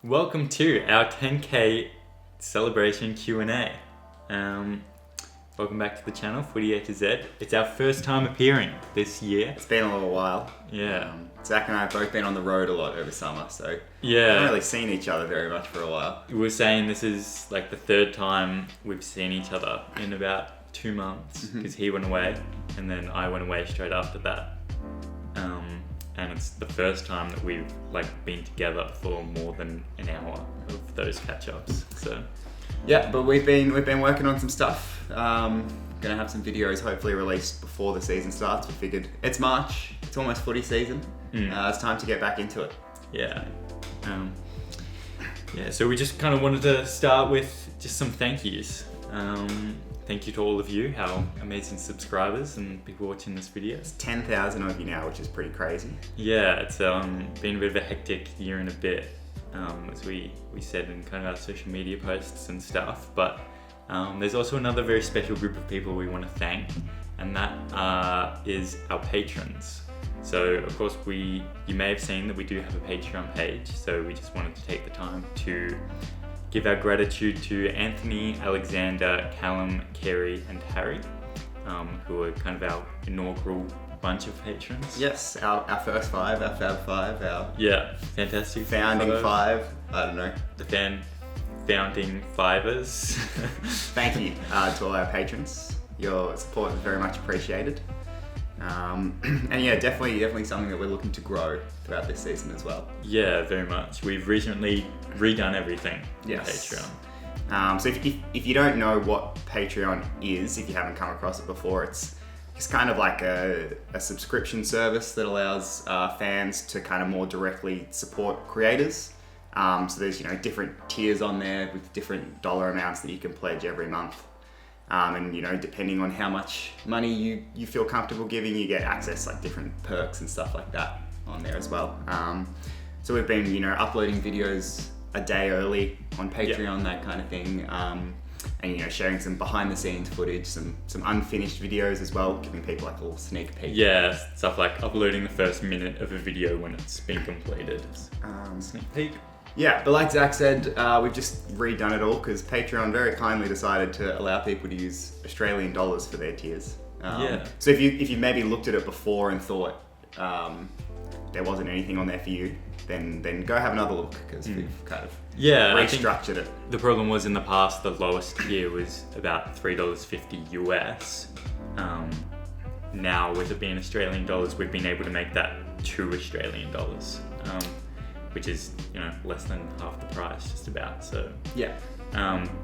Welcome to our 10K celebration Q&A. Welcome back to the channel, Footy A to Z. It's our first time appearing this year. It's been a little while. Yeah. Zach and I have both been on the road a lot over summer, so we Yeah. haven't really seen each other very much for a while. We were saying this is like the third time we've seen each other in about 2 months because he went away and then I went away straight after that. And it's the first time that we've been together for more than an hour of those catch-ups. So Yeah, but we've been working on some stuff. Gonna have some videos hopefully released before the season starts. We figured it's March, it's almost footy season. It's time to get back into it. yeah. So we just kind of wanted to start with just some thank yous. Thank you to all of you, our amazing subscribers and people watching this video. It's 10,000 of you now, which is pretty crazy. Yeah, it's been a bit of a hectic year and a bit, as we said in kind of our social media posts and stuff. But there's also another very special group of people we want to thank, and that is our patrons. So of course you may have seen that we do have a Patreon page, so we just wanted to take the time to give our gratitude to Anthony, Alexander, Callum, Kerry and Harry, who are kind of our inaugural bunch of patrons. Yes, our first five, our Fab Five, our fantastic founding five. I don't know. The founding fivers. Thank you to all our patrons. Your support is very much appreciated. And yeah, definitely something that we're looking to grow throughout this season as well. Yeah, very much. We've recently redone everything on Yes. Patreon. So if you don't know what Patreon is, if you haven't come across it before, it's kind of like a subscription service that allows fans to kind of more directly support creators. So there's different tiers on there with different dollar amounts that you can pledge every month. And depending on how much money you feel comfortable giving, you get access like different perks and stuff like that on there as well. So we've been uploading videos a day early on Patreon, that kind of thing, and sharing some behind the scenes footage, some unfinished videos as well, giving people like a little sneak peek. Yeah, stuff like uploading the first minute of a video when it's been completed. Sneak peek. Yeah, but like Zach said, we've just redone it all because Patreon very kindly decided to allow people to use Australian dollars for their tiers. So if you maybe looked at it before and thought there wasn't anything on there for you, then go have another look because we've kind of restructured it. The problem was in the past the lowest tier was about $3.50 US. Now with it being Australian dollars, we've been able to make that $2 Australian dollars. Which is less than half the price just about. So yeah,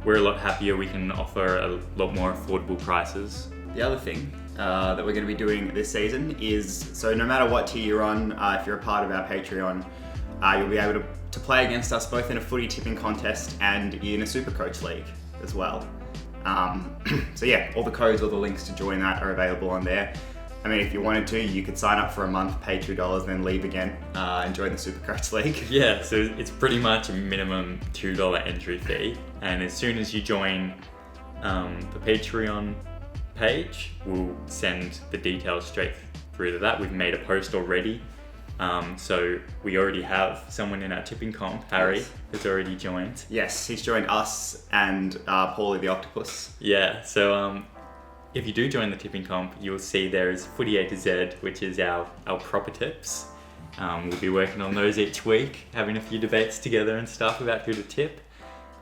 we're a lot happier. We can offer a lot more affordable prices. The other thing that we're going to be doing this season is, so no matter what tier you're on, if you're a part of our Patreon, you'll be able to play against us both in a footy tipping contest and in a SuperCoach league as well. So yeah, all the codes, all the links to join that are available on there. I mean, if you wanted to, you could sign up for a month, pay $2, then leave again and join the SuperCoach League. Yeah, so it's pretty much a minimum $2 entry fee. And as soon as you join the Patreon page, we'll send the details straight through to that. We've made a post already. So we already have someone in our tipping comp, Harry, has already joined. Yes, he's joined us and Paulie the Octopus. Yeah, so if you do join the tipping comp, you'll see there is Footy A to Z, which is our proper tips. We'll be working on those each week, having a few debates together and stuff about who to tip.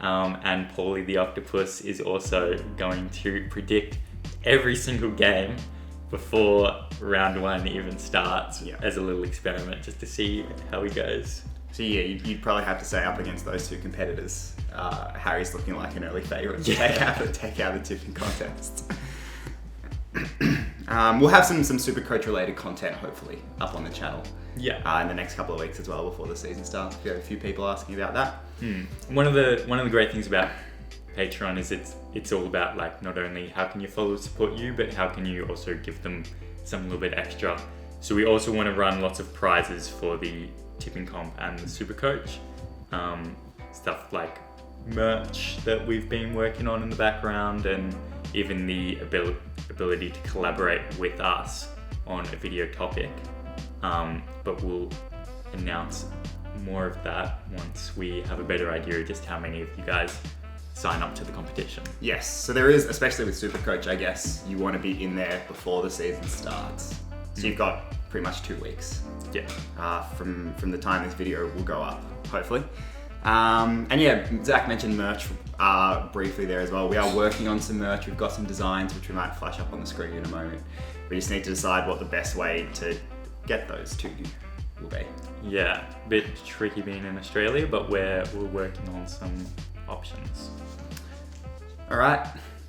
And Paulie the Octopus is also going to predict every single game before round one even starts as a little experiment, just to see how he goes. So yeah, you'd probably have to say up against those two competitors. Harry's looking like an early favourite to take out the tipping contest. We'll have some SuperCoach related content hopefully up on the channel in the next couple of weeks as well before the season starts. We have a few people asking about that. One of the great things about Patreon is it's all about not only how can your followers support you, but how can you also give them something a little bit extra. So we also want to run lots of prizes for the tipping comp and the SuperCoach. Stuff like merch that we've been working on in the background, and even the ability to collaborate with us on a video topic. But we'll announce more of that once we have a better idea of just how many of you guys sign up to the competition. Yes, so there is, especially with SuperCoach, I guess, you want to be in there before the season starts. So you've got pretty much 2 weeks. Yeah. From the time this video will go up, hopefully. And yeah, Zach mentioned merch briefly there as well. We are working on some merch. We've got some designs which we might flash up on the screen in a moment. We just need to decide what the best way to get those to you will be. Yeah, a bit tricky being in Australia, but we're working on some options. All right,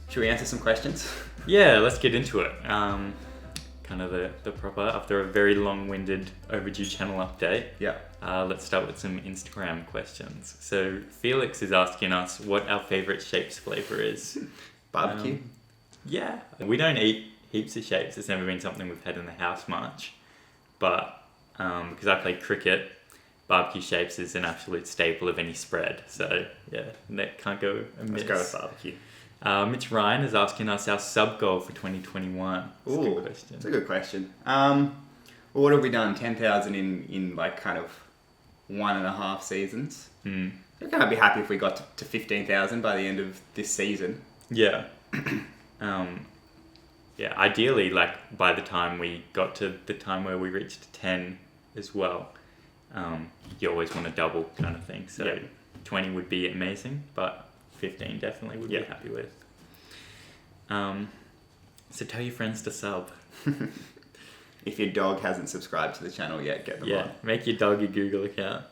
should we answer some questions? Yeah, let's get into it. Kind of the proper, after a very long-winded overdue channel update. Yeah. Let's start with some Instagram questions. So Felix is asking us what our favorite shapes flavor is. Barbecue. Yeah, we don't eat heaps of shapes. It's never been something we've had in the house much. But because I play cricket, barbecue shapes is an absolute staple of any spread. So yeah, that can't go amiss. Let's go with barbecue. Mitch Ryan is asking us our sub goal for 2021. That's a good question. That's a good question. Well, what have we done? 10,000 in like kind of 1.5 seasons. Mm. I'd kind of be happy if we got to 15,000 by the end of this season. Yeah. Yeah, ideally, like by the time we got to the time where we reached 10 as well, you always want to double kind of thing. So yeah. 20 would be amazing, but 15 definitely would be happy with. So tell your friends to sub. If your dog hasn't subscribed to the channel yet, get them on. Make your dog a Google account.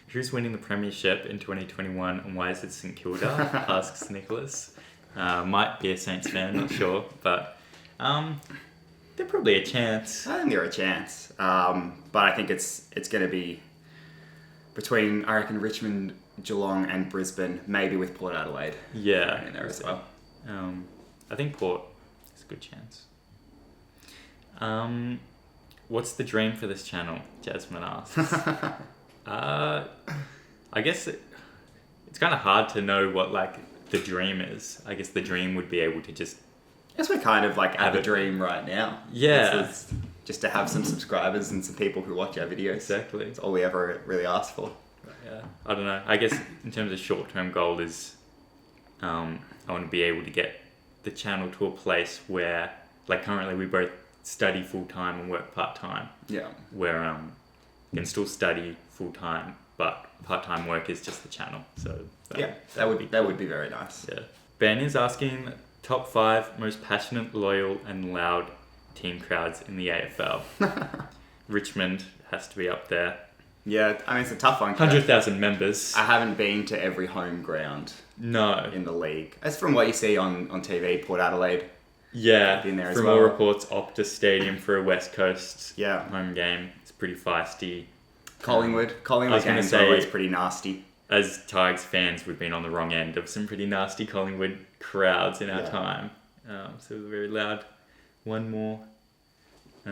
Who's winning the Premiership in 2021 and why is it St Kilda? Asks Nicholas. Might be a Saints fan, not sure, but there's probably a chance. I think there are a chance, but I think it's going to be between, I reckon, Richmond, Geelong and Brisbane, maybe with Port Adelaide. Yeah. In there as well. I think Port is a good chance. What's the dream for this channel? Jasmine asks. I guess it's kind of hard to know what like the dream is. I guess the dream would be able to just... I guess we're kind of like at a dream right now. Yeah. It's just to have some subscribers and some people who watch our videos. Exactly. That's all we ever really asked for. Yeah, I don't know. I guess in terms of short-term goal is I want to be able to get the channel to a place where, like currently we both study full-time and work part-time. Yeah. Where you can still study full-time, but part-time work is just the channel. So that would be very nice. Yeah. Ben is asking top 5 most passionate, loyal and loud team crowds in the AFL. Richmond has to be up there. Yeah, I mean, it's a tough one. 100,000 members. I haven't been to every home ground in the league. As from what you see on TV, Port Adelaide. Yeah, been there as from well. all reports, Optus Stadium for a West Coast home game. It's pretty feisty. Collingwood games are always pretty nasty. As Tigers fans, we've been on the wrong end of some pretty nasty Collingwood crowds in our time. So very loud. One more. I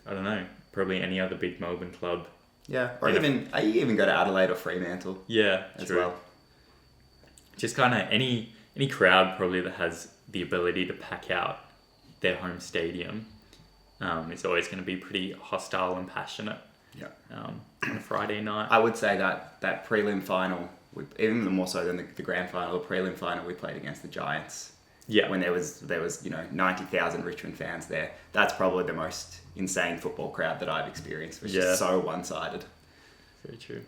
don't know. Probably any other big Melbourne club. Yeah, or even go to Adelaide or Fremantle. Yeah, as true. well. Just kind of any crowd probably that has the ability to pack out their home stadium is always going to be pretty hostile and passionate. Yeah. On a Friday night. I would say that prelim final, even more so than the grand final, the prelim final we played against the Giants. Yeah. When there was 90,000 Richmond fans there. That's probably the most insane football crowd that I've experienced, which is so one-sided. Very true.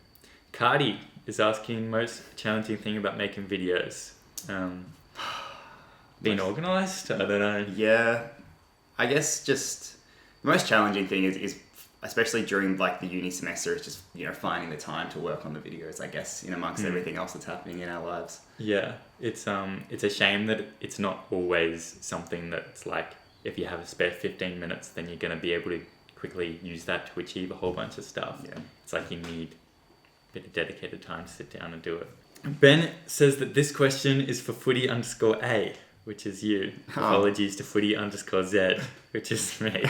Cardi is asking most challenging thing about making videos. Being organised? I don't know. Yeah. I guess just the most challenging thing is especially during like the uni semester, it's just, finding the time to work on the videos, I guess, in amongst everything else that's happening in our lives. Yeah. It's a shame that it's not always something that's like, if you have a spare 15 minutes, then you're going to be able to quickly use that to achieve a whole bunch of stuff. Yeah. It's like you need a bit of dedicated time to sit down and do it. Ben says that this question is for Footy_A, which is you. Apologies to Footy_Z, which is me.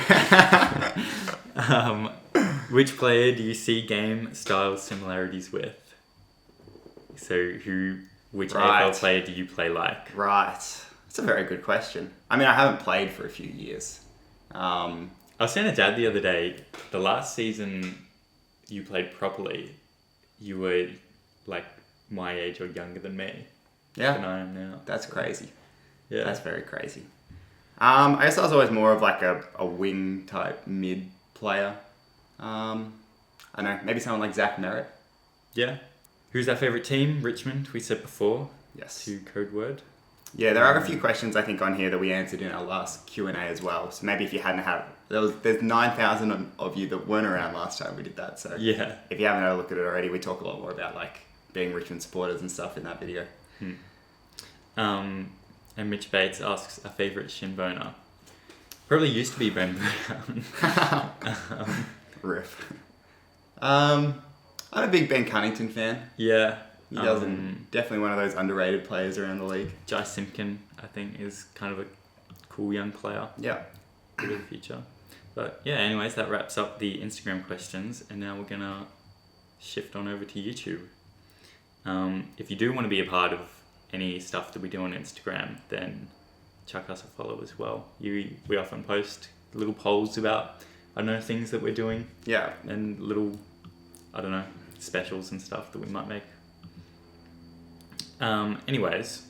Which player do you see game style similarities with? So which AFL player do you play like? Right. That's a very good question. I mean, I haven't played for a few years. I was saying to Dad the other day, the last season you played properly, you were like my age or younger than me Yeah. than I am now. That's crazy. Yeah. That's very crazy. I guess I was always more of like a wing type mid player. I don't know, maybe someone like Zach Merritt. Yeah. Who's our favourite team? Richmond, we said before. Yes. To code word. Yeah, there are a few questions I think on here that we answered in our last Q&A as well. So maybe if you hadn't had, there's 9,000 of you that weren't around last time we did that. So Yeah. if you haven't had a look at it already, we talk a lot more about like being Richmond supporters and stuff in that video. And Mitch Bates asks our favourite shin boner. Probably used to be Ben Brown. Riff. I'm a big Ben Cunnington fan. Yeah. He doesn't. Definitely one of those underrated players around the league. Jai Simpkin, I think, is kind of a cool young player. Yeah. For the future. But yeah, anyways, that wraps up the Instagram questions, and now we're gonna shift on over to YouTube. If you do want to be a part of any stuff that we do on Instagram, then chuck us a follow as well. We often post little polls about, I don't know, things that we're doing. Yeah. And little, I don't know, specials and stuff that we might make. Anyways,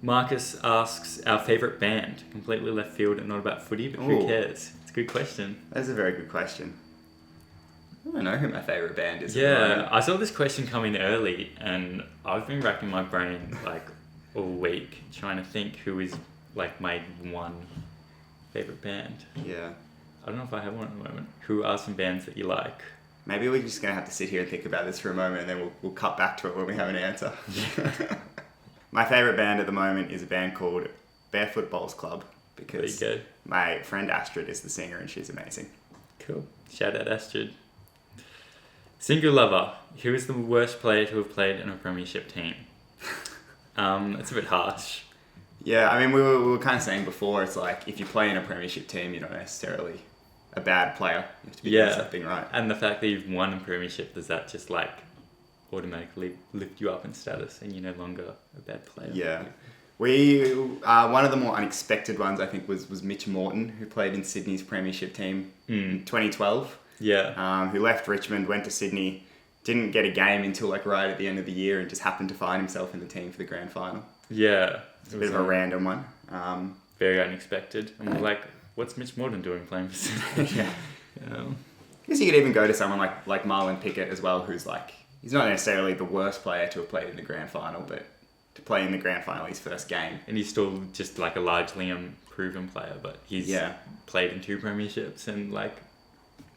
Marcus asks our favourite band. Completely left field and not about footy, but who cares? It's a good question. That's a very good question. I don't know who my favourite band is. Yeah, I saw this question come in early, and I've been racking my brain like all week trying to think who is like my one favourite band. Yeah. I don't know if I have one at the moment. Who are some bands that you like? Maybe we're just going to have to sit here and think about this for a moment, and then we'll cut back to it when we have an answer. My favourite band at the moment is a band called Barefoot Bowls Club, because my friend Astrid is the singer and she's amazing. Cool. Shout out Astrid. Single lover. Who is the worst player to have played in a premiership team? It's a bit harsh. Yeah, I mean, we were kind of saying before, it's like, if you play in a premiership team, you're not necessarily a bad player. You have to be doing something right. And the fact that you've won a premiership, does that just like automatically lift you up in status and you're no longer a bad player? Yeah. One of the more unexpected ones, I think, was Mitch Morton, who played in Sydney's premiership team in 2012. Yeah. Who left Richmond, went to Sydney, didn't get a game until like right at the end of the year, and just happened to find himself in the team for the grand final. Yeah. It's a bit of a random one. Very unexpected. And we're like, what's Mitch Morton doing playing for Sydney? Yeah. I guess you could even go to someone like Marlon Pickett as well, who's like, he's not necessarily the worst player to have played in the grand final, but to play in the grand final his first game. And he's still just like a largely unproven player, but he's played in 2 premierships and like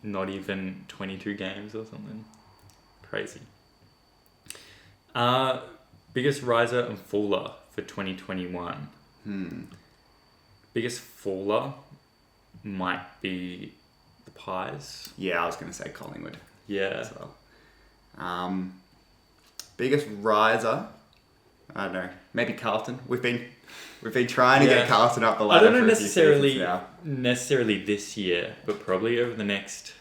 not even 22 games or something. Crazy. Biggest riser and faller for 2021. Biggest faller might be the Pies. Yeah, I was going to say Collingwood. Yeah. As well. Biggest riser, I don't know, maybe Carlton. We've been trying to get Carlton up the ladder. I don't know necessarily this year, but probably over the next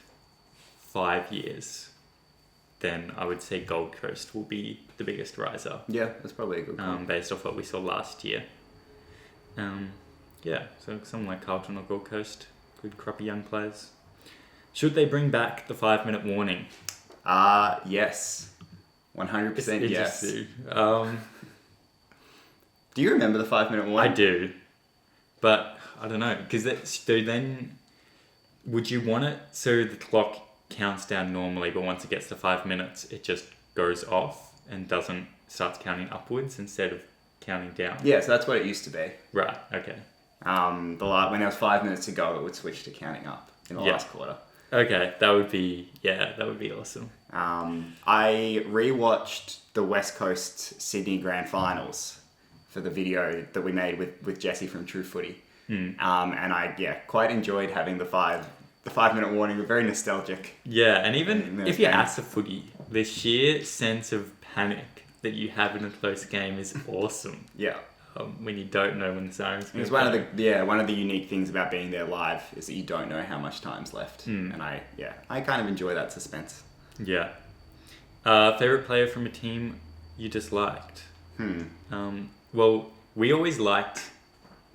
5 years, then I would say Gold Coast will be the biggest riser. Yeah, that's probably a good call. Based off what we saw last year. So someone like Carlton or Gold Coast, good croppy young players. Should they bring back the 5-minute warning? Yes. 100% yes. Do you remember the 5-minute warning? I do. But I don't know, because then would you want it so the clock counts down normally, but once it gets to 5 minutes, it just goes off and starts counting upwards instead of counting down? Yeah, so that's what it used to be. Right, okay. When there was 5 minutes to go, it would switch to counting up in the last quarter. Okay, that would be awesome. I rewatched the West Coast Sydney Grand Finals for the video that we made with Jesse from True Footy. And I quite enjoyed having the 5-minute warning. Very nostalgic. Yeah, and even if you're at the footy, the sheer sense of panic that you have in a close game is awesome. Yeah. When you don't know when the siren's going to go. It's one of the unique things about being there live is that you don't know how much time's left. And I kind of enjoy that suspense. Yeah. Favorite player from a team you disliked? Well, we always liked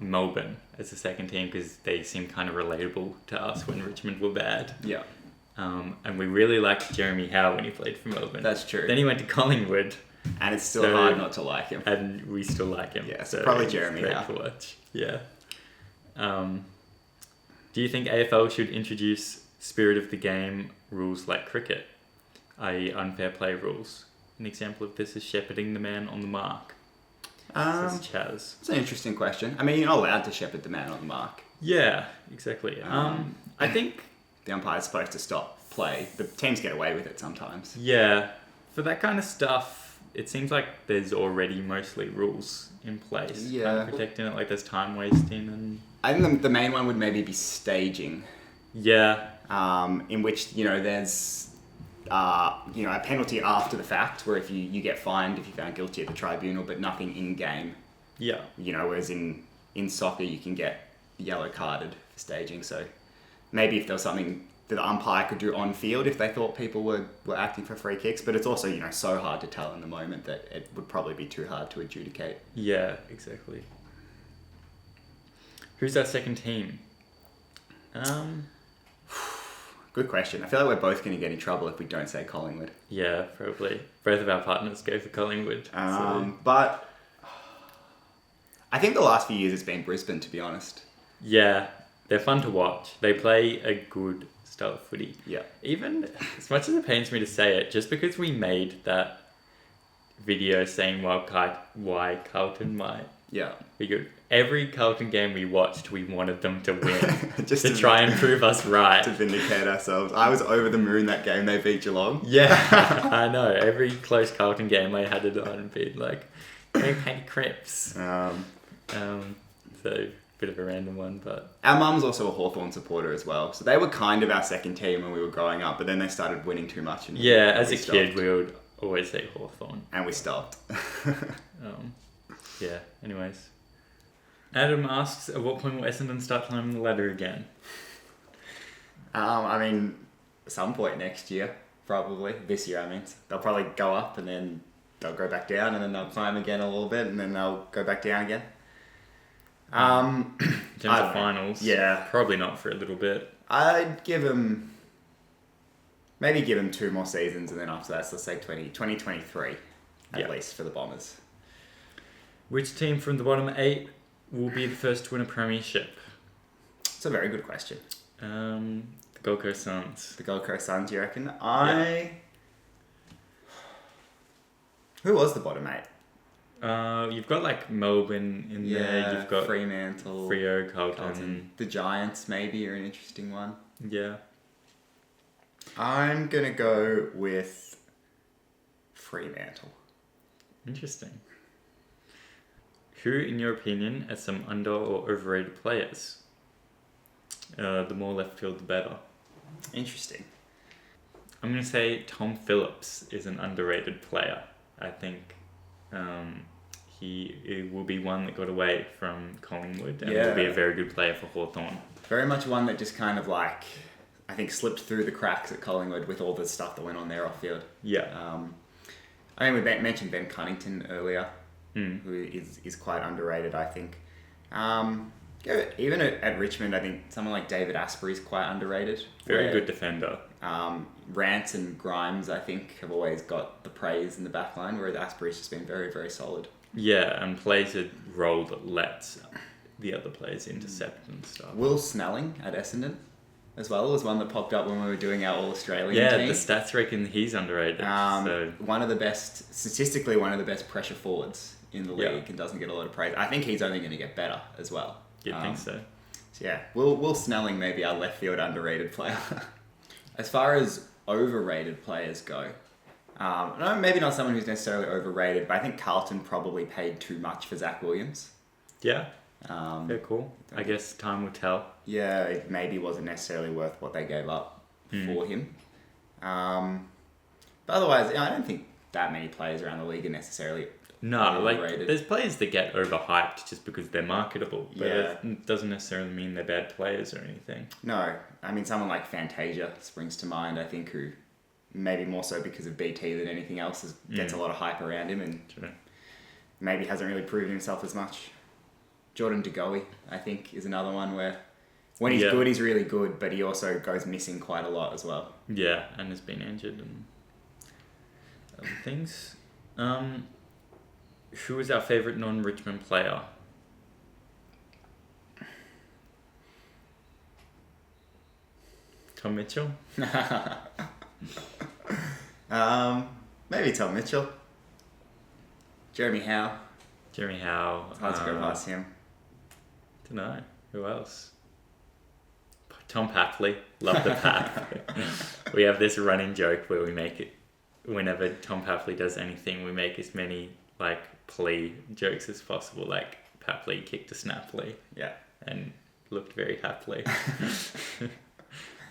Melbourne as a second team because they seemed kind of relatable to us when Richmond were bad. Yeah. And we really liked Jeremy Howe when he played for Melbourne. That's true. Then he went to Collingwood. And it's still hard not to like him. And we still like him. Yeah, so probably Jeremy Howe. Great to watch. Yeah. Do you think AFL should introduce spirit of the game rules like cricket, i.e. unfair play rules? An example of this is shepherding the man on the mark. Says Chaz. It's an interesting question. I mean, you're not allowed to shepherd the man on the mark. Yeah, exactly. I think the umpire's supposed to stop play. The teams get away with it sometimes. Yeah, for that kind of stuff, it seems like there's already mostly rules in place. Yeah. Kind of protecting it, like there's time wasting and... I think the main one would maybe be staging. Yeah. In which, there's... a penalty after the fact, where if you get fined if you're found guilty at the tribunal, but nothing in game. Yeah. Whereas in soccer you can get yellow carded for staging. So maybe if there was something that the umpire could do on field if they thought people were acting for free kicks, but it's also so hard to tell in the moment that it would probably be too hard to adjudicate. Yeah, exactly. Who's our second team? Good question. I feel like we're both going to get in trouble if we don't say Collingwood. Yeah, probably. Both of our partners go for Collingwood. But I think the last few years it's been Brisbane, to be honest. Yeah, they're fun to watch. They play a good style of footy. Yeah. Even, as much as it pains me to say it, just because we made that video saying why Carlton might be good. Every Carlton game we watched, we wanted them to win. Just to try and prove us right. To vindicate ourselves. I was over the moon that game they beat Geelong. Yeah, I know. Every close Carlton game I had it on and being like, hey, Paddy Crips. So, bit of a random one, but... Our mum's also a Hawthorn supporter as well. So they were kind of our second team when we were growing up, but then they started winning too much. And yeah, as a kid, we would always say Hawthorn. And we stopped. Yeah, anyways. Adam asks, at what point will Essendon start climbing the ladder again? I mean, some point next year, probably. This year, I mean. They'll probably go up and then they'll go back down and then they'll climb again a little bit and then they'll go back down again. In terms of finals, yeah, probably not for a little bit. I'd give them 2 more seasons and then after that, so let's say 2023 at least for the Bombers. Which team from the bottom 8 will be the first to win a premiership? It's a very good question. The Gold Coast Suns. The Gold Coast Suns, you reckon? Who was the bottom 8? You've got like Melbourne in there. You've got Fremantle, Freo, Carlton. The Giants maybe are an interesting one. Yeah. I'm gonna go with Fremantle. Interesting. Who, in your opinion, are some under or overrated players? The more left field, the better. Interesting. I'm going to say Tom Phillips is an underrated player. I think he will be one that got away from Collingwood and will be a very good player for Hawthorn. Very much one that just kind of I think slipped through the cracks at Collingwood with all the stuff that went on there off field. Yeah. I mean, we mentioned Ben Cunnington earlier. Who is quite underrated, I think. Even at Richmond, I think someone like David Asprey is quite underrated. Very good defender. Rance and Grimes, I think, have always got the praise in the back line, whereas Asprey's just been very, very solid. Yeah, and plays a role that lets the other players intercept and stuff. Will Snelling at Essendon as well was one that popped up when we were doing our All-Australian team. Yeah, the stats reckon he's underrated. Statistically one of the best pressure forwards in the league and doesn't get a lot of praise. I think he's only going to get better as well. You'd think so. So yeah, Will Snelling maybe our left field underrated player. As far as overrated players go, no, maybe not someone who's necessarily overrated, but I think Carlton probably paid too much for Zach Williams. Yeah. Very cool. I guess time will tell. Yeah, it maybe wasn't necessarily worth what they gave up for him. But otherwise, I don't think that many players around the league are necessarily overrated. There's players that get overhyped just because they're marketable, but it doesn't necessarily mean they're bad players or anything. No, I mean someone like Fantasia springs to mind, I think, who maybe more so because of BT than anything else gets a lot of hype around him and maybe hasn't really proven himself as much. Jordan De Goey, I think, is another one where When he's good, he's really good, but he also goes missing quite a lot as well. Yeah, and has been injured and other things. Who is our favourite non-Richmond player? Tom Mitchell? Maybe Tom Mitchell. Jeremy Howe. Jeremy Howe. Hard to go past him. Don't know. Who else? Tom Papley. Love the Pap. We have this running joke where we make it, whenever Tom Papley does anything, we make as many like plea jokes as possible. Like Papley kicked a snaply. Yeah. And looked very happily.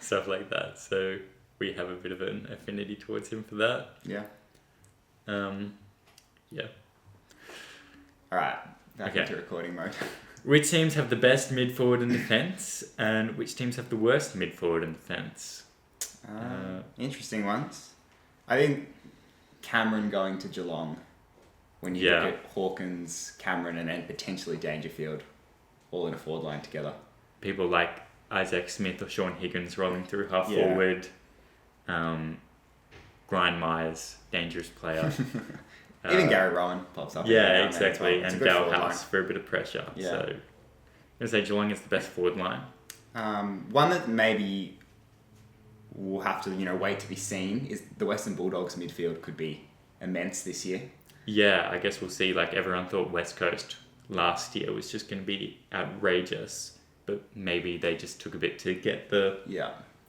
Stuff like that. So we have a bit of an affinity towards him for that. Yeah. Yeah. Alright, back into recording mode. Which teams have the best mid-forward and defence, and which teams have the worst mid-forward and defence? Interesting ones. I think Cameron going to Geelong, when you look at Hawkins, Cameron, and then potentially Dangerfield, all in a forward line together. People like Isaac Smith or Sean Higgins rolling through half forward. Brian Myers, dangerous player. Even Gary Rowan pops up. Yeah, exactly. And Dale House for a bit of pressure. Yeah. So I'm going to say Geelong is the best forward line. One that maybe we'll have to, wait to be seen is the Western Bulldogs midfield could be immense this year. Yeah, I guess we'll see. Like everyone thought West Coast last year was just going to be outrageous, but maybe they just took a bit to get the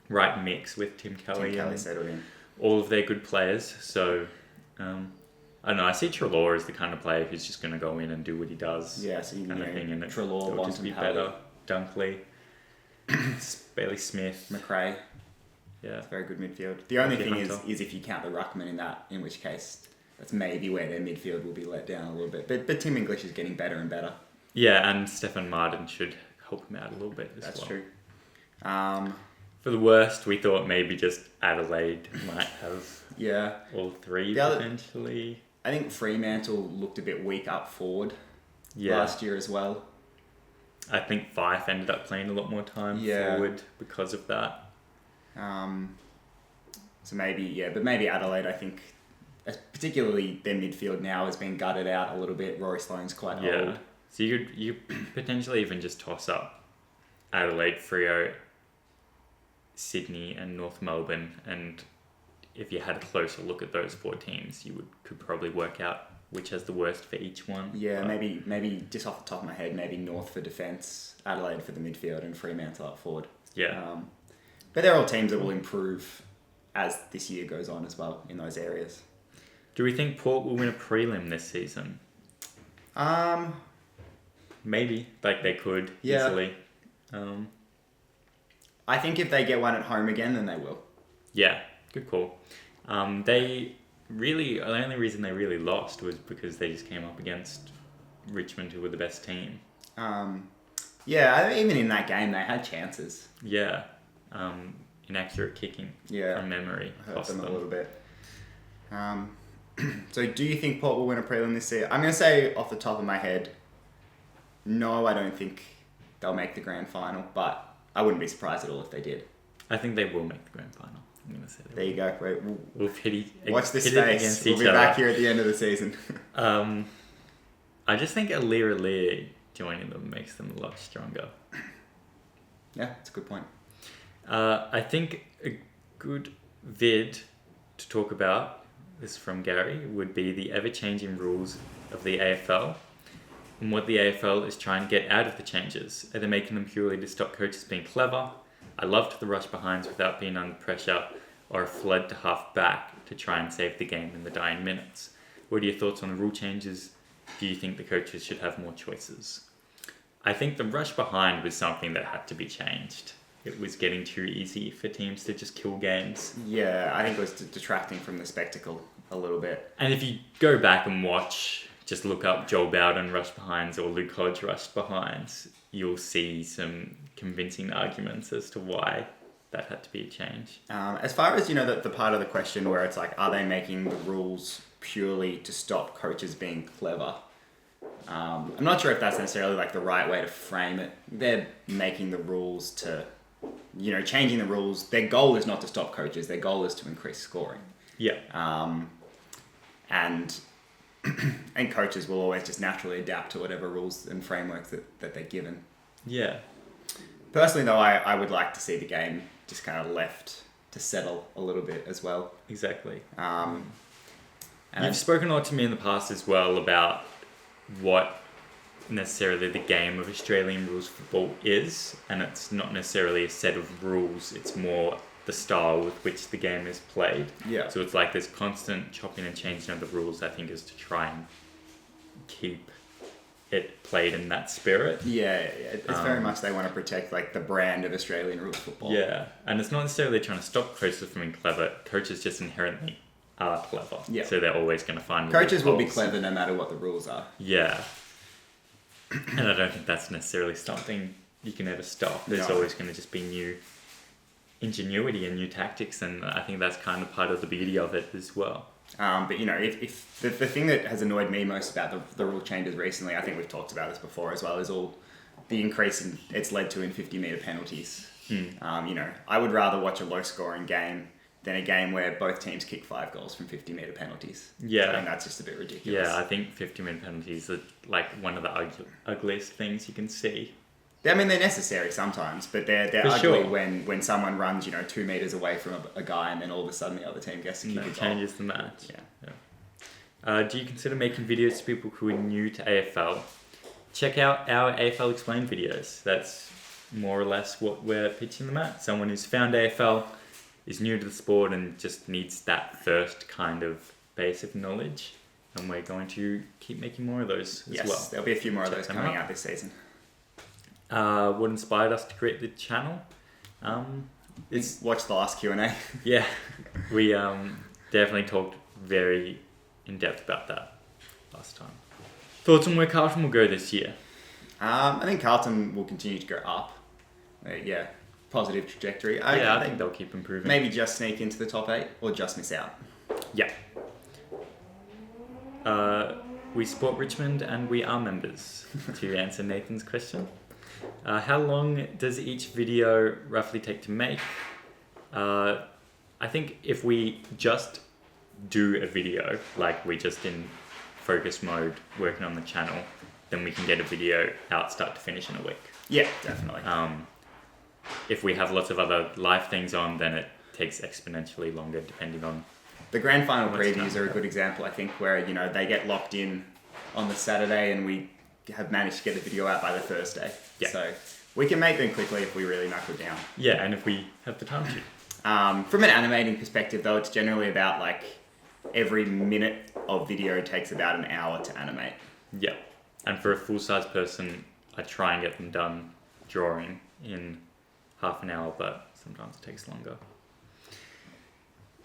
right mix with Tim Kelly and settled in. All of their good players. So I don't know. I see Treloar as the kind of player who's just going to go in and do what he does. Yeah, so kind of thing, and Treloar, it'll just be better. Dunkley, Bailey Smith, McRae. Yeah, it's a very good midfield. The only thing is if you count the ruckman in that, in which case that's maybe where their midfield will be let down a little bit. But Tim English is getting better and better. Yeah, and Stefan Martin should help him out a little bit as well. That's true. For the worst, we thought maybe just Adelaide might have all three potentially. I think Fremantle looked a bit weak up forward last year as well. I think Fife ended up playing a lot more time forward because of that. So maybe Adelaide, I think, particularly their midfield now has been gutted out a little bit. Rory Sloane's quite old. So you potentially even just toss up Adelaide, Freo, Sydney and North Melbourne, and if you had a closer look at those four teams, you could probably work out which has the worst for each one. Yeah, maybe just off the top of my head, maybe North for defence, Adelaide for the midfield, and Fremantle up forward. Yeah. But they're all teams that will improve as this year goes on as well in those areas. Do we think Port will win a prelim this season? Maybe. Like they could easily. I think if they get one at home again, then they will. Yeah, good call. The only reason they really lost was because they just came up against Richmond, who were the best team. Even in that game, they had chances. Yeah. Inaccurate kicking from memory. Hurt them a little bit. So do you think Port will win a prelim this year? I'm going to say off the top of my head, no, I don't think they'll make the grand final, but I wouldn't be surprised at all if they did. I think they will make the grand final. I'm going to say there you go. We'll watch this space. We'll be back here at the end of the season. I just think Alir joining them makes them a lot stronger. Yeah, that's a good point. I think a good vid to talk about, this is from Gary, would be the ever-changing rules of the AFL and what the AFL is trying to get out of the changes. Are they making them purely to stop coaches being clever? I loved the rush behinds without being under pressure, or a flood to half back to try and save the game in the dying minutes. What are your thoughts on the rule changes? Do you think the coaches should have more choices? I think the rush behind was something that had to be changed. It was getting too easy for teams to just kill games. Yeah, I think it was detracting from the spectacle a little bit. And if you go back and just look up Joel Bowden rush behinds or Luke Hodge rush behinds, you'll see some convincing arguments as to why that had to be a change. As far as, the part of the question where it's like, are they making the rules purely to stop coaches being clever? I'm not sure if that's necessarily like the right way to frame it. They're making the rules to, changing the rules. Their goal is not to stop coaches. Their goal is to increase scoring. Yeah. And coaches will always just naturally adapt to whatever rules and frameworks that they're given. Yeah. Personally, though, I would like to see the game just kind of left to settle a little bit as well. Exactly. And You've spoken a lot to me in the past as well about what necessarily the game of Australian rules football is, and it's not necessarily a set of rules, it's more the style with which the game is played. Yeah. So it's like this constant chopping and changing of the rules, I think, is to try and keep it played in that spirit. Yeah, it's very much they want to protect like the brand of Australian rules football. Yeah, and it's not necessarily trying to stop coaches from being clever. Coaches just inherently are clever. Yeah. So they're always going to find Coaches will be loopholes. clever no matter what the rules are. Yeah. And I don't think that's necessarily something you can ever stop. There's No. always going to just be new ingenuity and new tactics, and I think that's kind of part of the beauty of it as well. But if the thing that has annoyed me most about the rule changes recently, I think we've talked about this before as well, is all the increase it's led to in 50-metre penalties. I would rather watch a low-scoring game than a game where both teams kick 5 goals from 50-metre penalties. Yeah. I think that's just a bit ridiculous. Yeah, I think 50-minute penalties are like one of the ugliest things you can see. I mean, they're necessary sometimes, but they're For ugly sure. when someone runs 2 metres away from a guy and then all of a sudden the other team gets to kick That a goal. changes the match. Yeah. Do you consider making videos to people who are new to AFL? Check out our AFL Explained videos. That's more or less what we're pitching them at. Someone who's found AFL, is new to the sport and just needs that first kind of base of knowledge. And we're going to keep making more of those as Yes, well. there'll be a few more of Check those them coming out. out this season. What inspired us to create the channel? Watch the last Q&A. Yeah, we definitely talked very in depth about that last time. Thoughts on where Carlton will go this year? I think Carlton will continue to go up. Positive trajectory. I think they'll keep improving. Maybe just sneak into the top 8 or just miss out. Yeah. We support Richmond and we are members, to answer Nathan's question. How long does each video roughly take to make? I think if we just do a video, like we just in focus mode working on the channel, then we can get a video out start to finish in a week. Yeah, definitely. If we have lots of other live things on, then it takes exponentially longer depending on... The grand final What's previews done. are a good example, I think, where they get locked in on the Saturday and we have managed to get the video out by the Thursday. Yeah. So we can make them quickly if we really knuckle down. Yeah, and if we have the time to. From an animating perspective, though, it's generally about like every minute of video takes about an hour to animate. Yeah, and for a full-size person, I try and get them done drawing in half an hour, but sometimes it takes longer.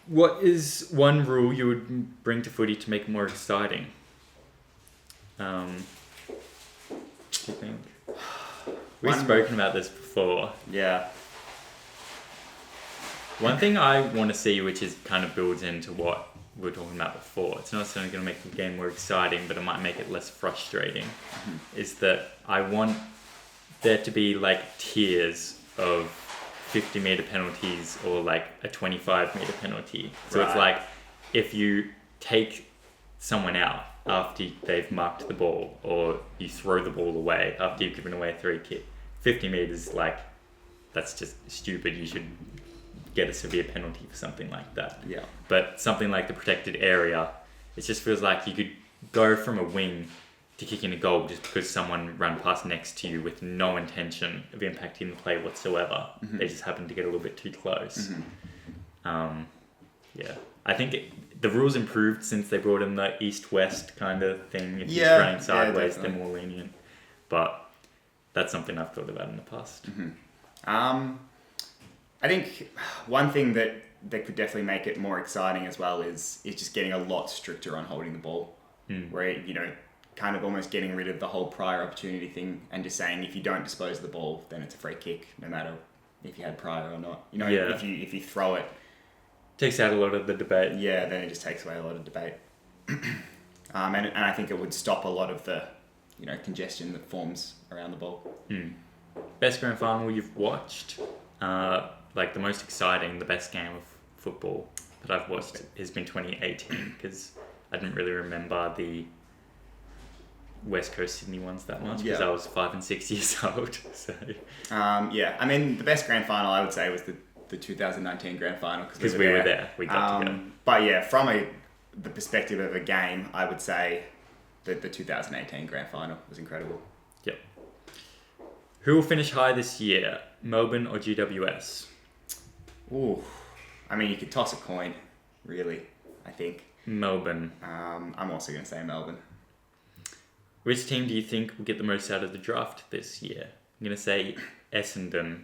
What is one rule you would bring to footy to make it more exciting? What do you think? We've One spoken about this before. Yeah. One thing I want to see, which is kind of builds into what we were talking about before, it's not necessarily going to make the game more exciting, but it might make it less frustrating, is that I want there to be like tiers of 50-metre penalties or like a 25-metre penalty. So it's Right. like if you take someone out after they've marked the ball, or you throw the ball away after you've given away a 3 kick, 50 metres, like, that's just stupid. You should get a severe penalty for something like that. Yeah. But something like the protected area, it just feels like you could go from a wing to kicking a goal just because someone ran past next to you with no intention of impacting the play whatsoever. Mm-hmm. They just happened to get a little bit too close. Yeah. I think the rules improved since they brought in the east-west kind of thing. If Yeah, you're running sideways, yeah, they're definitely. more lenient. But that's something I've thought about in the past. I think one thing that could definitely make it more exciting as well is just getting a lot stricter on holding the ball. Where, kind of almost getting rid of the whole prior opportunity thing and just saying if you don't dispose of the ball, then it's a free kick, no matter if you had prior or not. Yeah. If you throw it, Takes out a lot of the debate. yeah, then it just takes away a lot of debate. And I think it would stop a lot of the congestion that forms around the ball. Best grand final you've watched? Like the most exciting, the best game of football that I've watched has been 2018 because I didn't really remember the West Coast Sydney ones that much because I was 5 and 6 years old. So I mean, the best grand final I would say was the 2019 grand final because we were there. We got to go. But yeah, from the perspective of a game, I would say that the 2018 grand final was incredible. Yep. Who will finish high this year, Melbourne or GWS? Ooh, I mean, you could toss a coin, really. I think Melbourne. I'm also going to say Melbourne. Which team do you think will get the most out of the draft this year? I'm going to say Essendon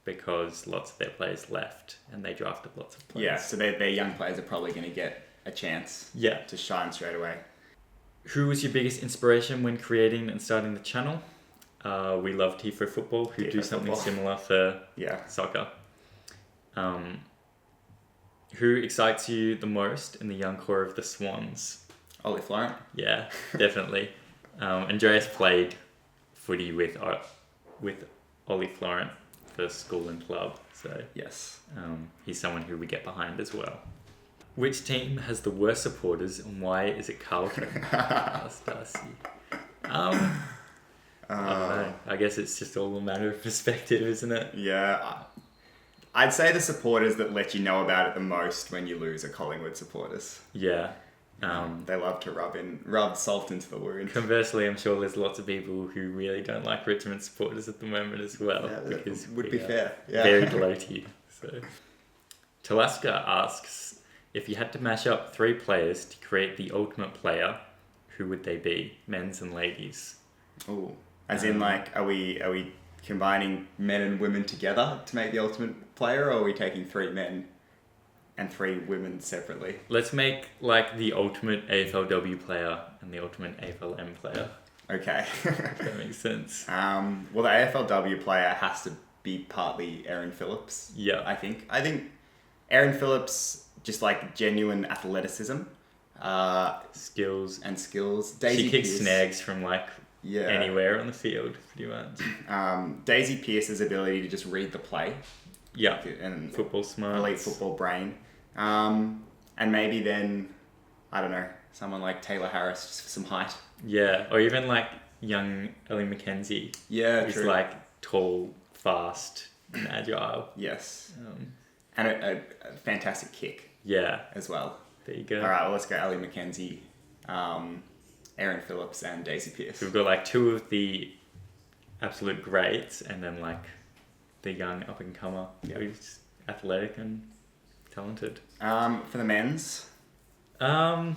because lots of their players left and they drafted lots of players. Yeah, so their young players are probably going to get a chance to shine straight away. Who was your biggest inspiration when creating and starting the channel? We love Tifo Football, who do something similar for soccer. Who excites you the most in the young core of the Swans? Ollie Florent. Yeah, definitely. Andreas played footy with Ollie Florent for school and club, so yes, he's someone who we get behind as well. Which team has the worst supporters and why is it Carlton? Asked Darcy. I don't know. I guess it's just all a matter of perspective, isn't it? Yeah. I'd say the supporters that let you know about it the most when you lose are Collingwood supporters. Yeah. They love to rub salt into the wound. Conversely, I'm sure there's lots of people who really don't like Richmond supporters at the moment as well. Yeah, because would be fair. Yeah. Very gloaty. So, Talaska asks, if you had to mash up 3 players to create the ultimate player, who would they be? Men's and ladies. Ooh. As in, like, are we combining men and women together to make the ultimate player, or are we taking 3 men and 3 women separately? Let's make, like, the ultimate AFLW player and the ultimate AFLM player. Okay. If that makes sense. Well, the AFLW player has to be partly Erin Phillips. Yeah. I think Erin Phillips, just, like, genuine athleticism. Skills. Daisy she kicks Pearce. snags from, like, anywhere on the field, pretty much. Daisy Pearce's ability to just read the play. Yeah. And football smart. Elite football brain. And maybe then, I don't know, someone like Taylor Harris just for some height. Yeah, or even like young Ellie McKenzie. Yeah, who's true. like tall, fast, and agile. Yes. And a fantastic kick. Yeah. As well. There you go. All right, well, let's go Ellie McKenzie, Erin Phillips, and Daisy Pearce. We've got like 2 of the absolute greats, and then like the young up and comer who's athletic and talented. For the men's, I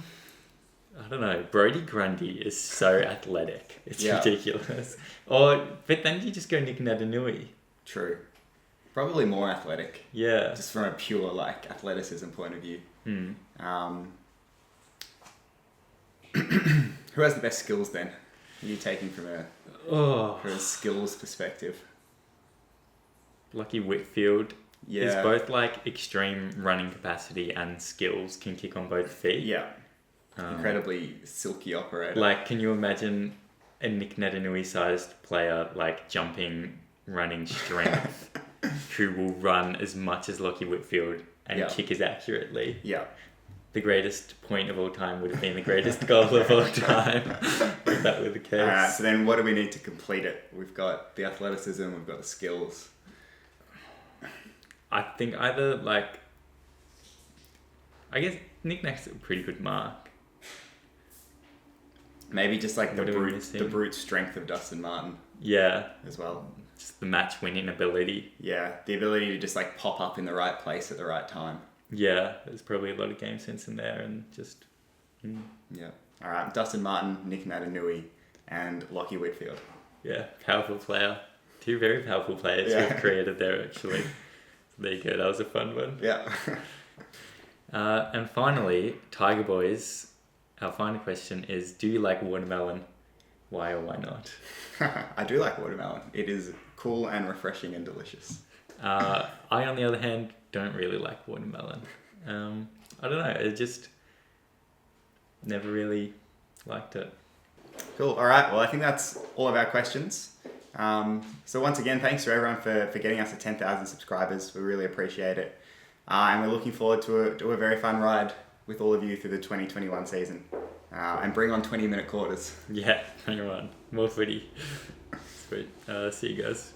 don't know. Brodie Grundy is so athletic. It's ridiculous. But then you just go Nick Nadanui. True. Probably more athletic. Yeah. Just from a pure like athleticism point of view. Who has the best skills then? Are you taking from a skills perspective? Lockie Whitfield is Yeah. both like extreme running capacity and skills, can kick on both feet. Yeah. Incredibly silky operator. Like, can you imagine a Nick Nadanui sized player like jumping, running strength who will run as much as Lockie Whitfield and kick as accurately? Yeah. The greatest point of all time would have been the greatest goal of all time if that were the case. Alright, so then what do we need to complete it? We've got the athleticism, we've got the skills. I think either like, I guess Nick Nack's a pretty good mark. Maybe just like the What are we missing? brute strength of Dustin Martin Yeah, as well. just the match winning ability. Yeah, the ability to just like pop up in the right place at the right time. Yeah, there's probably a lot of game sense in there and just... Yeah. All right, Dustin Martin, Nick Nadanui, and Lockie Whitfield. Yeah, powerful player. 2 very powerful players we've created there, actually. So there you go, that was a fun one. Yeah. And finally, Tiger Boys, our final question is, do you like watermelon? Why or why not? I do like watermelon. It is cool and refreshing and delicious. I, on the other hand, don't really like watermelon. I don't know, I just never really liked it. Cool. All right. Well, I think that's all of our questions. So once again, thanks to everyone for getting us to 10,000 subscribers. We really appreciate it. And we're looking forward to a very fun ride with all of you through the 2021 season. And bring on 20-minute quarters. Yeah, 21. More footy. Sweet. See you guys.